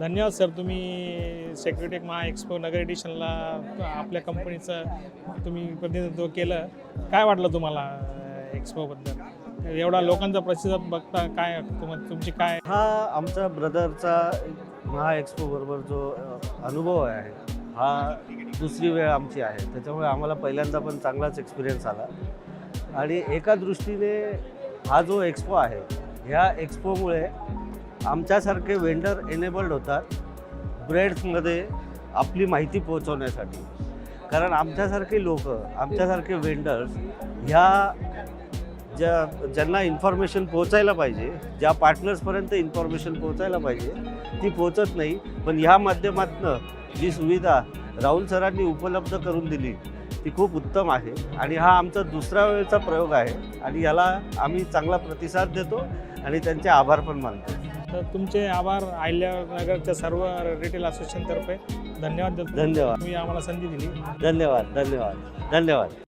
धन्यवाद सर, तुम्ही सेक्रेटेक महा एक्सपो नगर एडिशनला आपल्या कंपनीचं तुम्ही प्रतिनिधित्व केलं. काय वाटलं तुम्हाला एक्सपोबद्दल? एवढा लोकांचा प्रतिसाद बघता काय तुमची काय? हा आमचा ब्रदरचा महा एक्सपो बरोबर जो अनुभव आहे हा दुसरी वेळ आमची आहे, त्याच्यामुळे आम्हाला पहिल्यांदा पण चांगलाच एक्सपिरियन्स आला. आणि एका दृष्टीने हा जो एक्सपो आहे ह्या एक्सपोमुळे आमच्यासारखे वेंडर एनेबल्ड होतात ब्रेड्समध्ये आपली माहिती पोहोचवण्यासाठी. कारण आमच्यासारखे लोक, आमच्यासारखे वेंडर्स ह्या ज्यांना इन्फॉर्मेशन पोहोचायला पाहिजे, ज्या पार्टनर्सपर्यंत इन्फॉर्मेशन पोहोचायला पाहिजे ती पोहोचत नाही. पण ह्या माध्यमातून जी सुविधा राहुल सरांनी उपलब्ध करून दिली ती खूप उत्तम आहे. आणि हा आमचा दुसरा वेळचा प्रयोग आहे आणि याला आम्ही चांगला प्रतिसाद देतो आणि त्यांचे आभार पण मानतो. तर तुमचे आभार अहिल्यानगरच्या सर्व रिटेल असोसिएशनतर्फे धन्यवाद देतो. धन्यवाद. तुम्ही आम्हाला संधी दिली. धन्यवाद.